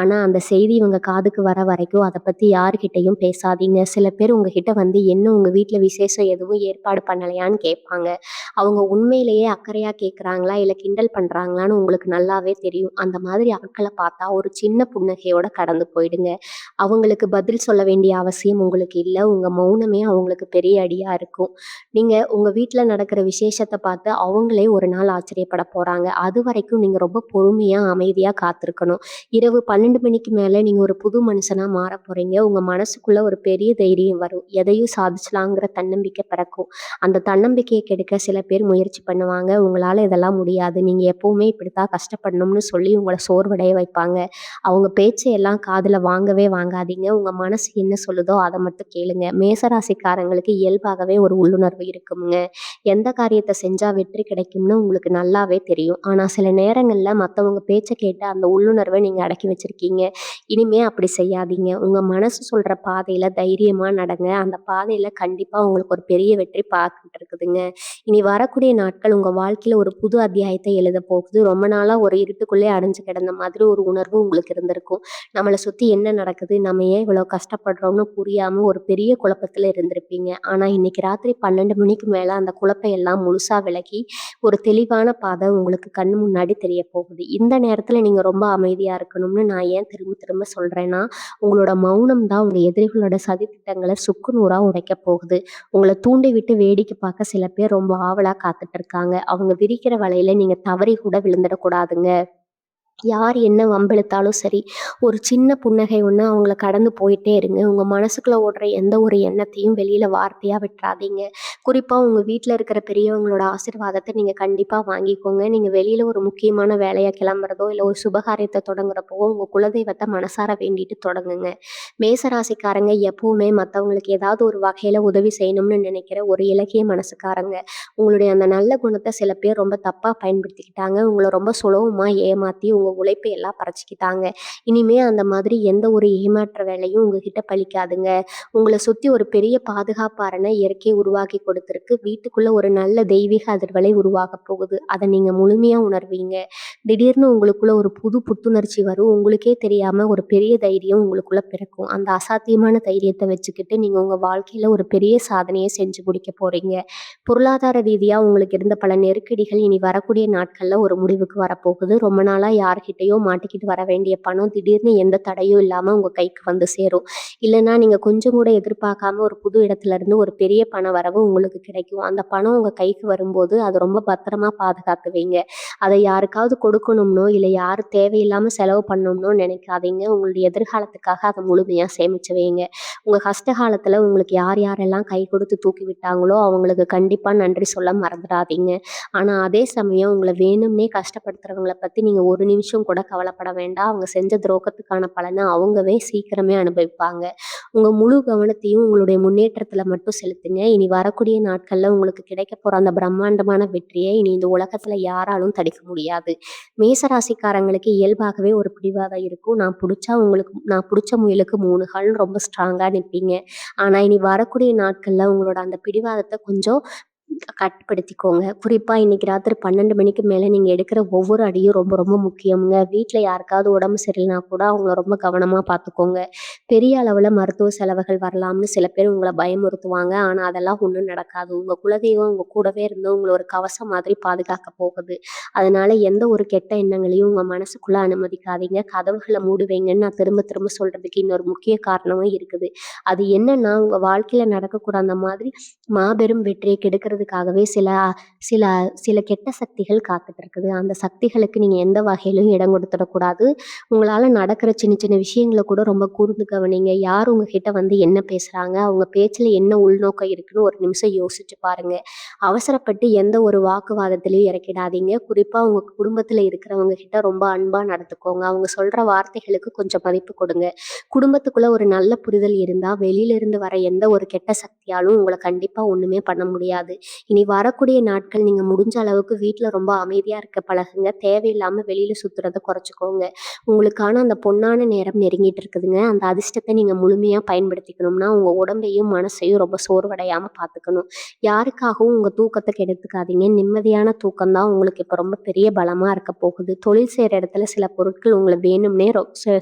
Speaker 1: ஆனா அந்த செய்தி இவங்க காதுக்கு வர வரைக்கும் அதை பத்தி யாருக்கிட்டையும் பேசாதீங்க. சில பேர் உங்ககிட்ட என்ன உங்க வீட்டுல விசேஷம் எதுவும் ஏற்பாடு பண்ணலையான்னு கேட்பாங்க. அவங்க உண்மையிலேயே அக்கறையா கேட்குறாங்களா இல்லை கிண்டல் பண்றாங்களான்னு உங்களுக்கு நல்லாவே தெரியும். அந்த மாதிரி ஆட்களை பார்த்தா ஒரு சின்ன புன்னகையோட கடந்து போயிடுங்க. அவங்களுக்கு பதில் சொல்ல வேண்டிய அவசியம் உங்களுக்கு இல்லை. உங்க மௌனமே அவங்களுக்கு பெரிய அடியா இருக்கும். நீங்க உங்க வீட்டுல நடக்கிற விசேஷத்தை பார்த்து அவங்களே ஒரு நாள் ஆச்சரியப்பட போறாங்க. அது வரைக்கும் நீங்க ரொம்ப பொறுமையா அமைதியா காத்திருக்கணும். இரவு 12 மணிக்கு மேல நீங்க ஒரு புது மனுஷனா மாற போறீங்க. உங்க மனசுக்குள்ள ஒரு பெரிய தைரியம் வரும். எதையும் சாதிச்சலாங்கிற தன்னம்பிக்கை பிறக்கும். அந்த தன்னம்பிக்கையை கெடுக்க சில பேர் முயற்சி பண்ணுவாங்க. உங்களால இதெல்லாம் முடியாது, நீங்க எப்பவுமே இப்படித்தான் கஷ்டப்படணும்னு சொல்லி உங்களை சோர்வடைய வைப்பாங்க. அவங்க பேச்சையெல்லாம் காதுல வாங்கவே வாங்காதீங்க. உங்க மனசு என்ன சொல்லுதோ அதை மட்டும் கேளுங்க. மேசராசிக்காரங்களுக்கு இயல்பாகவே ஒரு உள்ளுணர்வு இருக்குங்க. எந்த காரியத்தை செஞ்சா வெற்றி கிடைக்கும்னு உங்களுக்கு நல்லாவே தெரியும். ஆனா சில நேரங்கள்ல மத்தவங்க பேச்ச கேட்டு அந்த உள்ளுணர்வ நீங்க அடக்கி வச்சிருக்கீங்க. இனிமே அப்படி செய்யாதீங்க. உங்க மனசு சொல்ற பாதையில தைரியமா நடங்க. அந்த பாதையில கண்டிப்பா உங்களுக்கு ஒரு பெரிய வெற்றி காத்துட்டு இருக்குதுங்க. இனி வரக்கூடிய நாட்கள் உங்க வாழ்க்கையில ஒரு புது அத்தியாயத்தை எழுதப் போகுது. ரொம்ப நாளா ஒரு இருட்டுக்குள்ளே அடைஞ்சு கிடந்த மாதிரி ஒரு உணர்வு உங்களுக்கு இருந்திருக்கும். நம்மள சுத்தி என்ன நடக்குது? நம்ம ஏன் இவ்வளோ கஷ்டப்படுறோம்னு புரியாம ஒரு பெரிய குழப்பத்துல இருந்திருப்பீங்க. ஆனா இன்னைக்கு ராத்திரி 12 மணிக்கு மேல அந்த குழப்பம் எல்லாம் முழுசா விலகி, ஒரு தெளிவான பாதை உங்களுக்கு கண்ணு முன்னாடி தெரியப் போகுது. இந்த நேரத்துல நீங்க ரொம்ப அமைதியா இருக்கணும்னு நான் ஏன் திரும்ப திரும்ப சொல்றேன்னா, உங்களோட மௌனம் தான் உங்க எதிரிகளோட சதித்திட்டங்கள சுக்கு நூறா உடைக்கப் போகுது. உங்கள தூண்டி விட்டு வேடிக்கை பார்க்க சில பேர் ரொம்ப ஆவலா காத்துட்டு இருக்காங்க. அவங்க விரிக்கிற வலையில நீங்க தவறி கூட விழுந்துடக்கூடாதுங்க. யார் என்ன வம்பிழுத்தாலும் சரி, ஒரு சின்ன புன்னகை ஒண்ணு அவங்கள கடந்து போயிட்டே இருங்க. உங்க மனசுக்குள்ள ஓடுற எந்த ஒரு எண்ணத்தையும் வெளியில வார்த்தையா விட்றாதீங்க. குறிப்பா உங்க வீட்ல இருக்கிற பெரியவங்களோட ஆசீர்வாதத்த நீங்க கண்டிப்பா வாங்கிக்கோங்க. நீங்க வெளியில ஒரு முக்கியமான வேலையா கிளம்புறதோ, இல்ல ஒரு சுபகாரியத்த தொடங்குறப்பவோ, உங்க குலதெய்வத்த மனசார வேண்டிட்டு தொடங்குங்க. மேச ராசிக்காரங்க எப்பவுமே மத்தவங்களுக்கு ஏதாவது ஒரு வகையில உதவி செய்யணும்னு நினைக்கிற ஒரு இலகிய மனசுக்காரங்க. உங்களுடைய அந்த நல்ல குணத்த சில பேர் ரொம்ப தப்பா பயன்படுத்திக்கிட்டாங்க. உங்கள ரொம்ப சுலபமா ஏமாத்தி உங்க உழைப்பை எல்லாம் பறிச்சுக்கிட்டாங்க. இனிமே அந்த மாதிரி எந்த ஒரு ஏமாற்ற வேலையும் உங்ககிட்ட பலிக்காதுங்க. உங்கள சுத்தி ஒரு பெரிய பாதுகாப்பு அரணை இயற்கை உருவாக்கி கொடுத்திருக்கு. வீட்டுக்குள்ள ஒரு நல்ல தெய்வீக அதிர்வலை உருவாகப் போகுது. அத நீங்க முழுமையா உணர்வீங்க. திடீர்னு உங்களுக்குள்ள ஒரு புது புத்துணர்ச்சி வரும். உங்களுக்கே தெரியாம ஒரு பெரிய தைரியம் உங்களுக்குள்ள பிறக்கும். அந்த அசாத்தியமான தைரியத்த வச்சுக்கிட்டு நீங்க உங்க வாழ்க்கையில ஒரு பெரிய சாதனைய செஞ்சு முடிக்க போறீங்க. பொருளாதார ரீதியா உங்களுக்கு இருந்த பல நெருக்கடிகள் இனி வரக்கூடிய நாட்கள்ல ஒரு முடிவுக்கு வரப்போகுது. ரொம்ப நாளா யார்கிட்டயோ மாட்டிக்கிட்டு வர வேண்டிய பணம் திடீர்னு எந்த தடையும் இல்லாம உங்க கைக்கு வந்து சேரும். இல்லைன்னா நீங்க கொஞ்சம் கூட எதிர்பார்க்காம ஒரு புது இடத்துல இருந்து ஒரு பெரிய பண வரவு உங்களுக்கு கிடைக்கும். அந்த பணம் உங்க கைக்கு வரும்போது அதை ரொம்ப பத்திரமா பாதுகாத்து வைங்க. அதை யாருக்காவது கொடுக்கணும்னோ இல்லை யாரும் தேவையில்லாம செலவு பண்ணணும்னோ நினைக்காதீங்க. உங்களுடைய எதிர்காலத்துக்காக அதை முழுமையா சேமிச்சு வைங்க. உங்க கஷ்ட காலத்துல உங்களுக்கு யார் யாரெல்லாம் கை கொடுத்து தூக்கி விட்டாங்களோ அவங்களுக்கு கண்டிப்பா நன்றி சொல்ல மறந்துடாதீங்க. ஆனா அதே சமயம் உங்களை வேணும்னே கஷ்டப்படுத்துறவங்கள பத்தி நீங்க ஒரு நிமிஷம் கூட கவலைப்பட வேண்டாம். அவங்க செஞ்ச துரோகத்துக்கான பலனை அவங்கவே சீக்கிரமே அனுபவிப்பாங்க. உங்க முழு கவனத்தையும் உங்களுடைய முன்னேற்றத்துல மட்டும் செலுத்துங்க. இனி வரக்கூடிய நாட்கள்ல உங்களுக்கு கிடைக்க போற அந்த பிரம்மாண்டமான வெற்றியை இனி இந்த உலகத்துல யாராலும் தடுக்க முடியாது. மேசராசிக்காரங்களுக்கு இயல்பாகவே ஒரு பிடிவாதம் இருக்கும். நான் பிடிச்ச முயலுக்கு 3 கால் ரொம்ப ஸ்ட்ராங்கா நிற்பீங்க. ஆனா இனி வரக்கூடிய நாட்கள்ல உங்களோட அந்த பிடிவாதத்தை கொஞ்சம் கட்டுப்படுத்திக்கோங்க. குறிப்பா இன்னைக்கு ராத்திரி 12 மணிக்கு மேல நீங்க எடுக்கிற ஒவ்வொரு அடியும் ரொம்ப ரொம்ப முக்கியம்ங்க. வீட்ல யாருக்காவது உடம்பு சரியில்லைனா கூட அவங்கள ரொம்ப கவனமா பார்த்துக்கோங்க. பெரிய அளவுல மருத்துவ செலவுகள் வரலாம்னு சில பேர் உங்கள பயமுறுத்துவாங்க. ஆனா அதெல்லாம் ஒண்ணும் நடக்காது. உங்க குலதெய்வம் உங்க கூடவே இருந்து உங்கள ஒரு கவசம் மாதிரி பாதுகாக்க போகுது. அதனால எந்த ஒரு கெட்ட எண்ணங்களையும் உங்க மனசுக்குள்ள அனுமதிக்காதீங்க. கதவுகள மூடுவீங்கன்னு நான் திரும்ப திரும்ப சொல்றதுக்கு இன்னொரு முக்கிய காரணமும் இருக்குது. அது என்னன்னா, உங்க வாழ்க்கையில நடக்கக்கூட அந்த மாதிரி மாபெரும் வெற்றியை கெடுக்கிறதுக்காகவே சில சில சில கெட்ட சக்திகள் காத்துட்டு இருக்குது. அந்த சக்திகளுக்கு நீங்க எந்த வகையிலும் இடம் கொடுத்துடக்கூடாது. உங்களால நடக்கிற சின்ன சின்ன விஷயங்கள கூட ரொம்ப கூர்ந்து கவனிங்க. யார் உங்ககிட்ட வந்து என்ன பேசுறாங்க? அவங்க பேச்சுல என்ன உள்நோக்கம் இருக்குன்னு ஒரு நிமிஷம் யோசிச்சு பாருங்க. அவசரப்பட்டு எந்த ஒரு வாக்குவாதத்திலயும் இறக்கிடாதீங்க. குறிப்பா உங்க குடும்பத்துல இருக்கிறவங்க கிட்ட ரொம்ப அன்பா நடந்துக்கோங்க. அவங்க சொல்ற வார்த்தைகளுக்கு கொஞ்சம் மதிப்பு கொடுங்க. குடும்பத்துக்குள்ள ஒரு நல்ல புரிதல் இருந்தா வெளியில இருந்து வர எந்த ஒரு கெட்ட சக்தியாலும் உங்களை கண்டிப்பா ஒண்ணுமே பண்ண முடியாது. இனி வரக்கூடிய நாட்கள் நீங்க முடிஞ்ச அளவுக்கு வீட்ல ரொம்ப அமைதியா இருக்க பழகுங்க. தேவையில்லாம வெளியில சுத்துறத குறைச்சுக்கோங்க. உங்களுக்கான அந்த பொன்னான நேரம் நெருங்கிட்டு இருக்குதுங்க. அந்த அதிர்ஷ்டத்தை நீங்க முழுமையா பயன்படுத்திக்கணும்னா உங்க உடம்பையும் மனசையும் ரொம்ப சோர்வடையாம பார்த்துக்கணும். யாருக்காகவும் உங்க தூக்கத்தை கெடுத்துக்காதீங்க. நிம்மதியான தூக்கம் தான் உங்களுக்கு இப்ப ரொம்ப பெரிய பலமா இருக்க போகுது. தொழில் செய்யற இடத்துல சில பொருட்கள் உங்களை வேணும்னே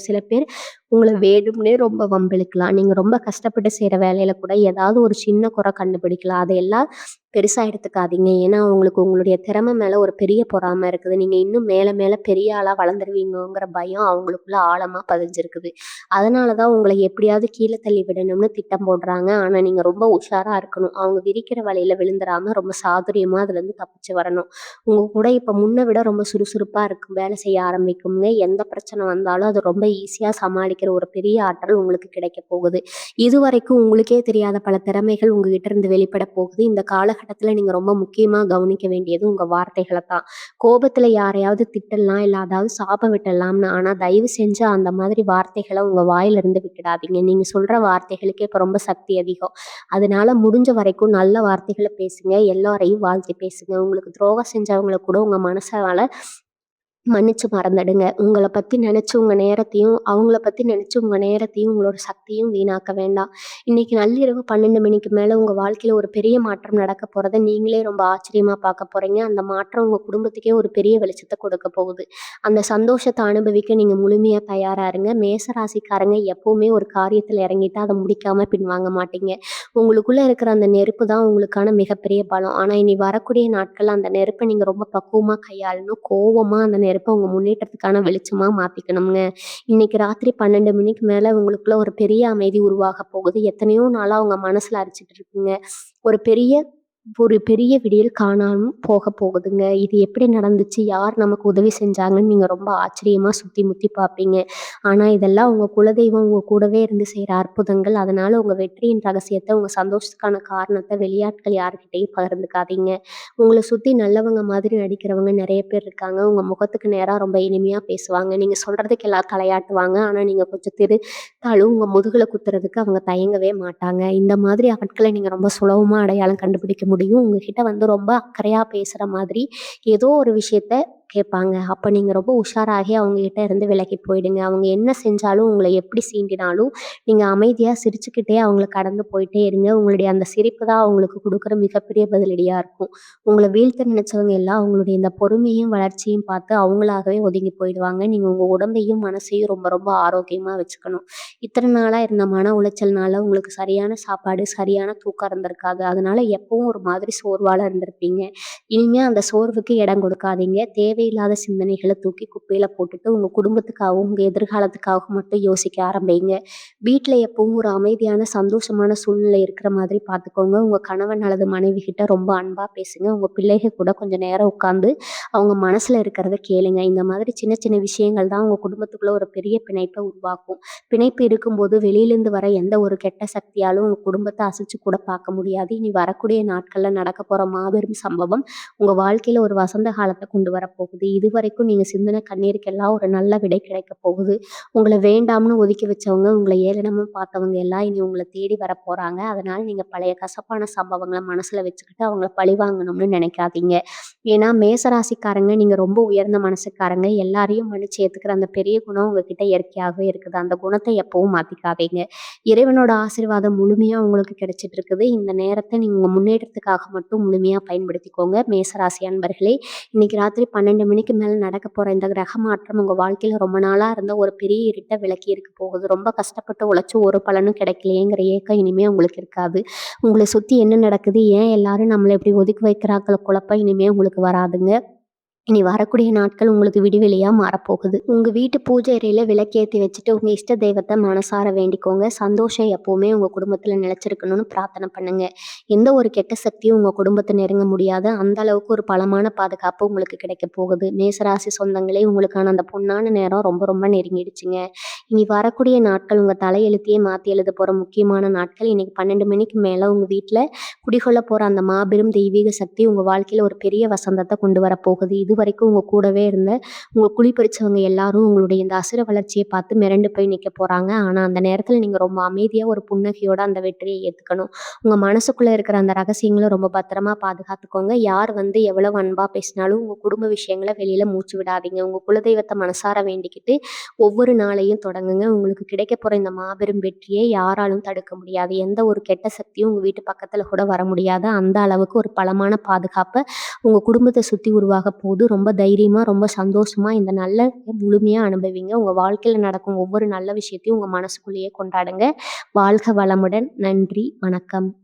Speaker 1: சில பேர் உங்களை வேணும்னே ரொம்ப வம்பிழுக்கலாம். நீங்க ரொம்ப கஷ்டப்பட்டு செய்யற வேலையில கூட ஏதாவது ஒரு சின்ன குறை கண்டுபிடிக்கலாம். அதையெல்லாம் பெருசா எடுத்துக்காதீங்க. ஏன்னா உங்களுக்கு உங்களுடைய திறமை மேல ஒரு பெரிய பொறாமை இருக்குது. நீங்க இன்னும் மேல மேல பெரிய ஆளா வளர்ந்துருவீங்கங்கிற பயம் அவங்களுக்குள்ள ஆழமா பதிஞ்சிருக்குது. அதனாலதான் உங்களை எப்படியாவது கீழே தள்ளி விடணும்னு திட்டம் போடுறாங்க. ஆனா நீங்க ரொம்ப உஷாரா இருக்கணும். அவங்க விரிக்கிற வலையில விழுந்துராம ரொம்ப சாதுரியமா அதுல இருந்து தப்பிச்சு வரணும். உங்க கூட இப்ப முன்ன விட ரொம்ப சுறுசுறுப்பா இருக்கும் வேலை செய்ய ஆரம்பிக்குங்க. எந்த பிரச்சனை வந்தாலும் அது ரொம்ப ஈஸியா சமாளிக்க சமாளிக்கிற ஒரு பெரிய ஆற்றல் உங்களுக்கு கிடைக்க போகுது. இதுவரைக்கும் உங்களுக்கே தெரியாத பல திறமைகள் உங்ககிட்ட இருந்து வெளிப்பட போகுது. இந்த காலகட்டத்துல நீங்க ரொம்ப முக்கியமா கவனிக்க வேண்டியது உங்க வார்த்தைகள தான். கோபத்துல யாரையாவது திட்டலாம், இல்ல அதாவது சாபம் விட்டுடலாம்னு. ஆனா தயவு செஞ்சு அந்த மாதிரி வார்த்தைகள உங்க வாயிலிருந்து விட்டுடாதீங்க. நீங்க சொல்ற வார்த்தைகளுக்கே இப்ப ரொம்ப சக்தி அதிகம். அதனால முடிஞ்ச வரைக்கும் நல்ல வார்த்தைகள பேசுங்க. எல்லாரையும் வாழ்த்தி பேசுங்க. உங்களுக்கு துரோகம் செஞ்சவங்கள கூட உங்க மனசால மன்னிச்சு மறந்துடுங்க. உங்கள பத்தி நெனச்சு உங்க நேரத்தையும், அவங்கள பத்தி நெனச்சு உங்க நேரத்தையும், உங்களோட சக்தியும் வீணாக்க வேண்டாம். இன்னைக்கு நள்ளிரவு 12 மணிக்கு மேல உங்க வாழ்க்கையில ஒரு பெரிய மாற்றம் நடக்க போறத நீங்களே ரொம்ப ஆச்சரியமா பார்க்க போறீங்க. அந்த மாற்றம் உங்க குடும்பத்துக்கே ஒரு பெரிய வெளிச்சத்த கொடுக்க போகுது. அந்த சந்தோஷத்த அனுபவிக்க நீங்க முழுமையா தயாரா இருங்க. மேச ராசிக்காரங்க எப்பவுமே ஒரு காரியத்துல இறங்கிட்டா அத முடிக்காம பின்வாங்க மாட்டீங்க. உங்களுக்குள்ள இருக்கிற அந்த நெருப்பு தான் உங்களுக்கான மிகப்பெரிய பலம். ஆனா இனி வரக்கூடிய நாட்கள்ல அந்த நெருப்ப நீங்க ரொம்ப பக்குவமா கையாளணும். கோவமா அந்த நெருப்ப உங்க முன்னேற்றத்துக்கான வெளிச்சமா மாத்திக்கணும்ங்க. இன்னைக்கு ராத்திரி 12 மணிக்கு மேல உங்களுக்குள்ள ஒரு பெரிய அமைதி உருவாக போகுது. எத்தனையோ நாளா உங்க மனசுல அரிச்சிட்டு இருக்குங்க. ஒரு பெரிய ஒரு பெரிய விடியல் காணாம போக போகுதுங்க. இது எப்படி நடந்துச்சு? யார் நமக்கு உதவி செஞ்சாங்கன்னு நீங்க ரொம்ப ஆச்சரியமா சுத்தி முத்தி பார்ப்பீங்க. ஆனா இதெல்லாம் உங்க குலதெய்வம் உங்க கூடவே இருந்து செய்ற அற்புதங்கள். அதனால உங்க வெற்றியின் ரகசியத்த, உங்க சந்தோஷத்துக்கான காரணத்த வெளியாட்கள் யார்கிட்டயும் பகிர்ந்துக்காதீங்க. உங்கள சுத்தி நல்லவங்க மாதிரி நடிக்கிறவங்க நெறைய பேர் இருக்காங்க. உங்க முகத்துக்கு நேரா ரொம்ப இனிமையா பேசுவாங்க. நீங்க சொல்றதுக்கு எல்லாம் தலையாட்டுவாங்க. ஆனா நீங்க கொஞ்சம் தெறித்தாலும் உங்க முதுகுல குத்துறதுக்கு அவங்க தயங்கவே மாட்டாங்க. இந்த மாதிரி ஆட்கள நீங்க ரொம்ப சுலபமா அடையாளம் கண்டுபிடிக்க முடியும். உங்ககிட்ட ரொம்ப அக்கறையா பேசுற மாதிரி ஏதோ ஒரு விஷயத்த கேட்பாங்க. அப்ப நீங்க ரொம்ப உஷாராகி அவங்க கிட்ட இருந்து விலகி போயிடுங்க. அவங்க என்ன செஞ்சாலும், உங்கள எப்படி சீண்டினாலும், நீங்க அமைதியா சிரிச்சுக்கிட்டே அவங்கள கடந்து போயிட்டே இருங்க. உங்களுடைய அந்த சிரிப்பு தான் அவங்களுக்கு குடுக்குற மிகப்பெரிய பதிலடியா இருக்கும். உங்கள வீழ்த்த நினைச்சவங்க எல்லாம் உங்களுடைய இந்த பொறுமையும், வளர்ச்சியும் பார்த்து அவங்களாகவே ஒதுங்கி போயிடுவாங்க. நீங்க உங்க உடம்பையும், மனசையும் ரொம்ப ரொம்ப ஆரோக்கியமா வச்சுக்கணும். இத்தன நாளா இருந்த மன உளைச்சல்னால உங்களுக்கு சரியான சாப்பாடு, சரியான தூக்கம் இருந்திருக்காது. அதனால எப்பவும் ஒரு மாதிரி சோர்வால இருந்திருப்பீங்க. இனிமே அந்த சோர்வுக்கு இடம் கொடுக்காதீங்க. தேவையில்லாத சிந்தனைகள தூக்கி குப்பையில போட்டுட்டு, உங்க குடும்பத்துக்காகவும், உங்க எதிர்காலத்துக்காகவும் மட்டும் யோசிக்க ஆரம்பிங்க. வீட்ல எப்பவும் ஒரு அமைதியான, சந்தோஷமான சூழ்நிலை இருக்கிற மாதிரி பார்த்துக்கோங்க. உங்க கணவன் அல்லது மனைவி கிட்ட ரொம்ப அன்பா பேசுங்க. உங்க பிள்ளைக கூட கொஞ்சம் நேரம் உட்கார்ந்து அவங்க மனசுல இருக்கிறத கேளுங்க. இந்த மாதிரி சின்ன சின்ன விஷயங்கள் தான் உங்க குடும்பத்துக்குள்ள ஒரு பெரிய பிணைப்ப உருவாக்கும். பிணைப்பு இருக்கும்போது வெளியிலேருந்து வர எந்த ஒரு கெட்ட சக்தியாலும் உங்க குடும்பத்த அசைச்சு கூட பார்க்க முடியாது. இனி வரக்கூடிய நாட்கள்ல நடக்க போற மாபெரும் சம்பவம் உங்க வாழ்க்கையில ஒரு வசந்த காலத்த கொண்டு வரப்போகுது. இதுவரைக்கும் நீங்க சிந்தின கண்ணீருக்கெல்லாம் ஒரு நல்ல விடை கிடைக்க போகுது. உங்கள வேண்டாம்னு ஒதுக்கி வச்சவங்க, உங்கள ஏளனமா பார்த்தவங்க எல்லாம் இனி உங்கள தேடி வரப்போறாங்க. அதனால நீங்க பழைய கசப்பான சம்பவங்கள மனசுல வச்சுக்கிட்டு அவங்கள பழிவாங்கணும்னு நினைக்காதீங்க. ஏன்னா மேசராசிக்காரங்க நீங்க ரொம்ப உயர்ந்த மனசுக்காரங்க. எல்லாரையும் மன்னிச்சு ஏத்துக்கிற அந்த பெரிய குணம் உங்ககிட்ட இயற்கையாகவே இருக்குது. அந்த குணத்த எப்பவும் மாத்திக்காதீங்க. இறைவனோட ஆசீர்வாதம் முழுமையா உங்களுக்கு கிடைச்சிட்டு இருக்குது. இந்த நேரத்த நீங்க உங்க முன்னேற்றத்துக்காக மட்டும் முழுமையா பயன்படுத்திக்கோங்க. மேசராசி அன்பர்களே, இன்னைக்கு ராத்திரி 12 மணிக்கு மேல நடக்க போற இந்த கிரக மாற்றம் உங்க வாழ்க்கையில ரொம்ப நாளா இருந்த ஒரு பெரிய இருட்ட விலக்கி இருக்க போகுது. ரொம்ப கஷ்டப்பட்டு உழைச்சு ஒரு பலனும் கிடைக்கலையேங்கிற ஏக்கம் இனிமே உங்களுக்கு இருக்காது. உங்கள சுத்தி என்ன நடக்குது? ஏன் எல்லாரும் நம்மள இப்படி ஒதுக்கி வைக்கிறாங்கற குழப்பம் இனிமே உங்களுக்கு வராதுங்க. இனி வரக்கூடிய நாட்கள் உங்களுக்கு விடிவெளியா மாறப்போகுது. உங்க வீட்டு பூஜை அறையில விளக்கேத்தி வச்சுட்டு உங்க இஷ்ட தெய்வத்த மனசார வேண்டிக்கோங்க. சந்தோஷம் எப்பவுமே உங்க குடும்பத்துல நிலைச்சிருக்கணும்னு பிரார்த்தனை பண்ணுங்க. எந்த ஒரு கெட்ட சக்தியும் உங்க குடும்பத்த நெருங்க முடியாது. அந்த அளவுக்கு ஒரு பலமான பாதுகாப்பு உங்களுக்கு கிடைக்க போகுது. மேசராசி சொந்தங்களே, உங்களுக்கான அந்த பொன்னான நேரம் ரொம்ப ரொம்ப நெருங்கிடுச்சுங்க. இனி வரக்கூடிய நாட்கள் உங்க தலையெழுத்தையே மாத்தி எழுத போற முக்கியமான நாட்கள். இன்னைக்கு 12 மணிக்கு மேல உங்க வீட்ல குடிகொள்ள போற அந்த மாபெரும் தெய்வீக சக்தி உங்க வாழ்க்கையில ஒரு பெரிய வசந்தத்த கொண்டு வரப்போகுது. இதுவரைக்கும் உங்க கூடவே இருந்த உங்க குழி பறிச்சவங்க எல்லாரும் உங்களுடைய இந்த அசுர வளர்ச்சிய பார்த்து மிரண்டு போய் நிக்க போறாங்க. ஆனா அந்த நேரத்துல நீங்க ரொம்ப அமைதியா ஒரு புன்னகையோட அந்த வெற்றியை ஏத்துக்கணும். உங்க மனசுக்குள்ள இருக்கிற அந்த ரகசியங்கள ரொம்ப பத்திரமா பாதுகாத்துக்கோங்க. யார் எவ்வளவு அன்பா பேசினாலும் உங்க குடும்ப விஷயங்கள வெளியில மூச்சு விடாதீங்க. உங்க குலதெய்வத்த மனசார வேண்டிக்கிட்டு ஒவ்வொரு நாளையும் தொடங்குங்க. உங்களுக்கு கிடைக்க போற இந்த மாபெரும் வெற்றியை யாராலும் தடுக்க முடியாது. எந்த ஒரு கெட்ட சக்தியும் உங்க வீட்டு பக்கத்துல கூட வர முடியாது. அந்த அளவுக்கு ஒரு பலமான பாதுகாப்ப உங்க குடும்பத்த சுத்தி உருவாக போகுது. ரொம்ப தைரியமா, ரொம்ப சந்தோஷமா இந்த நல்ல முழுமையா அனுபவிங்க. உங்க வாழ்க்கையில நடக்கும் ஒவ்வொரு நல்ல விஷயத்தையும் உங்க மனசுக்குள்ளேயே கொண்டாடுங்க. வாழ்க வளமுடன். நன்றி. வணக்கம்.